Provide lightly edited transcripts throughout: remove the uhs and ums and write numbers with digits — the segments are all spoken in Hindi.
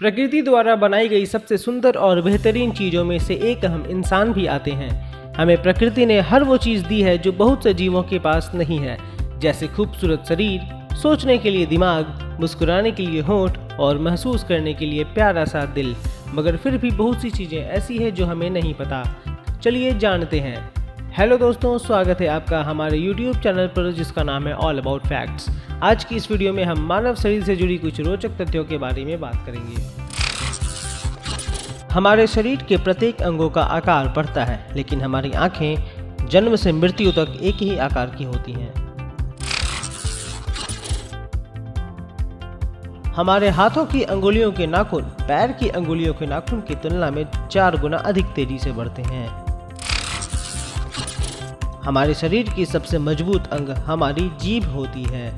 प्रकृति द्वारा बनाई गई सबसे सुंदर और बेहतरीन चीज़ों में से एक हम इंसान भी आते हैं। हमें प्रकृति ने हर वो चीज़ दी है जो बहुत से जीवों के पास नहीं है, जैसे खूबसूरत शरीर, सोचने के लिए दिमाग, मुस्कुराने के लिए होंठ और महसूस करने के लिए प्यारा सा दिल। मगर फिर भी बहुत सी चीज़ें ऐसी हैं जो हमें नहीं पता। चलिए जानते हैं। हेलो दोस्तों, स्वागत है आपका हमारे YouTube चैनल पर जिसका नाम है ऑल अबाउट फैक्ट्स। आज की इस वीडियो में हम मानव शरीर से जुड़ी कुछ रोचक तथ्यों के बारे में बात करेंगे। हमारे शरीर के प्रत्येक अंगों का आकार बढ़ता है, लेकिन हमारी आंखें जन्म से मृत्यु तक एक ही आकार की होती हैं। हमारे हाथों की अंगुलियों के नाखून पैर की अंगुलियों के नाखून की तुलना में 4 गुना अधिक तेजी से बढ़ते हैं। हमारे शरीर की सबसे मजबूत अंग हमारी जीभ होती है।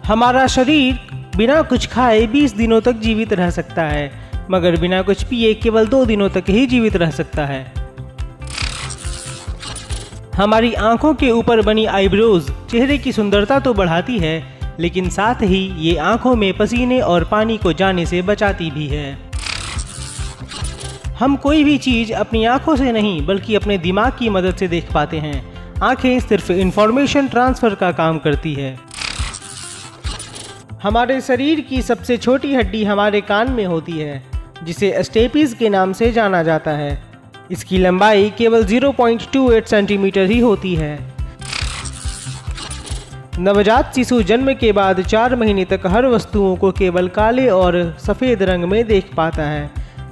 हमारा शरीर बिना कुछ खाए 20 दिनों तक जीवित रह सकता है, मगर बिना कुछ पिए केवल 2 दिनों तक ही जीवित रह सकता है। हमारी आंखों के ऊपर बनी आईब्रोज चेहरे की सुंदरता तो बढ़ाती है, लेकिन साथ ही ये आंखों में पसीने और पानी को जाने से बचाती भी है। हम कोई भी चीज़ अपनी आंखों से नहीं बल्कि अपने दिमाग की मदद से देख पाते हैं। आंखें सिर्फ इंफॉर्मेशन ट्रांसफ़र का काम करती है। हमारे शरीर की सबसे छोटी हड्डी हमारे कान में होती है, जिसे स्टेपिस के नाम से जाना जाता है। इसकी लंबाई केवल 0.28 सेंटीमीटर ही होती है। नवजात शिशु जन्म के बाद 4 महीने तक हर वस्तुओं को केवल काले और सफ़ेद रंग में देख पाता है।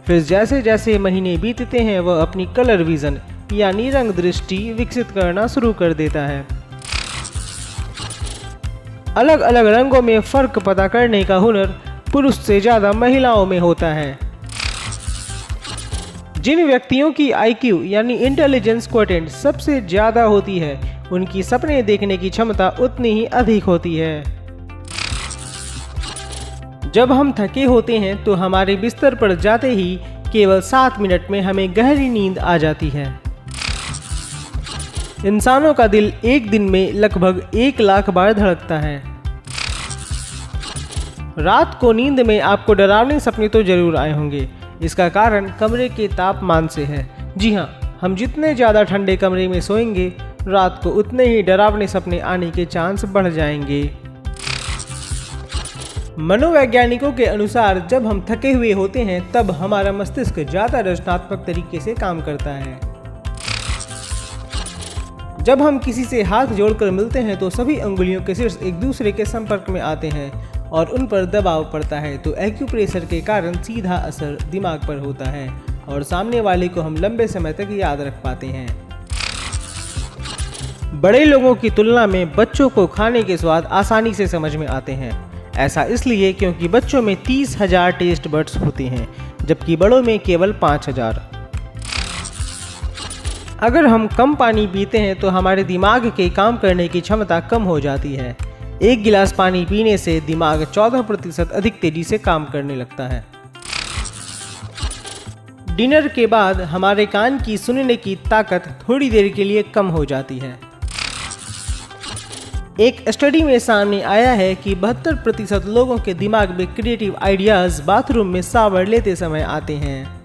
फिर जैसे जैसे महीने बीतते हैं वह अपनी कलर विज़न यानी रंग दृष्टि विकसित करना शुरू कर देता है। अलग अलग रंगों में फ़र्क पता करने का हुनर पुरुष से ज़्यादा महिलाओं में होता है। जिन व्यक्तियों की IQ यानी इंटेलिजेंस क्वोटिएंट सबसे ज़्यादा होती है, उनकी सपने देखने की क्षमता उतनी ही अधिक होती है। जब हम थके होते हैं तो हमारे बिस्तर पर जाते ही केवल 7 मिनट में हमें गहरी नींद आ जाती है। इंसानों का दिल एक दिन में लगभग 1 लाख बार धड़कता है। रात को नींद में आपको डरावने सपने तो जरूर आए होंगे। इसका कारण कमरे के तापमान से है। जी हाँ, हम जितने ज़्यादा ठंडे कमरे में सोएंगे, रात को उतने ही डरावने सपने आने के चांस बढ़ जाएंगे। मनोवैज्ञानिकों के अनुसार जब हम थके हुए होते हैं तब हमारा मस्तिष्क ज़्यादा रचनात्मक तरीके से काम करता है। जब हम किसी से हाथ जोड़कर मिलते हैं तो सभी अंगुलियों के शीर्ष एक दूसरे के संपर्क में आते हैं और उन पर दबाव पड़ता है, तो एक्यूप्रेशर के कारण सीधा असर दिमाग पर होता है और सामने वाले को हम लंबे समय तक याद रख पाते हैं। बड़े लोगों की तुलना में बच्चों को खाने के स्वाद आसानी से समझ में आते हैं। ऐसा इसलिए क्योंकि बच्चों में 30,000 टेस्ट बड्स होते हैं, जबकि बड़ों में केवल 5,000। अगर हम कम पानी पीते हैं तो हमारे दिमाग के काम करने की क्षमता कम हो जाती है। 1 गिलास पानी पीने से दिमाग 14% अधिक तेजी से काम करने लगता है। डिनर के बाद हमारे कान की सुनने की ताकत थोड़ी देर के लिए कम हो जाती है। एक स्टडी में सामने आया है कि 72% लोगों के दिमाग में क्रिएटिव आइडियाज बाथरूम में शावर लेते समय आते हैं।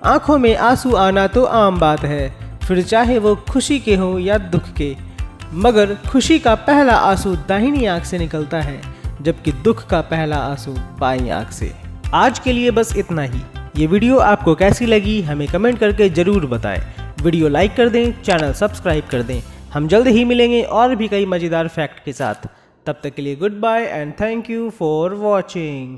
आंखों में आंसू आना तो आम बात है, फिर चाहे वो खुशी के हों या दुख के, मगर खुशी का पहला आंसू दाहिनी आंख से निकलता है, जबकि दुख का पहला आंसू बाईं आंख से। आज के लिए बस इतना ही। ये वीडियो आपको कैसी लगी हमें कमेंट करके ज़रूर बताएं। वीडियो लाइक कर दें, चैनल सब्सक्राइब कर दें। हम जल्द ही मिलेंगे और भी कई मज़ेदार फैक्ट के साथ। तब तक के लिए goodbye and thank you for watching.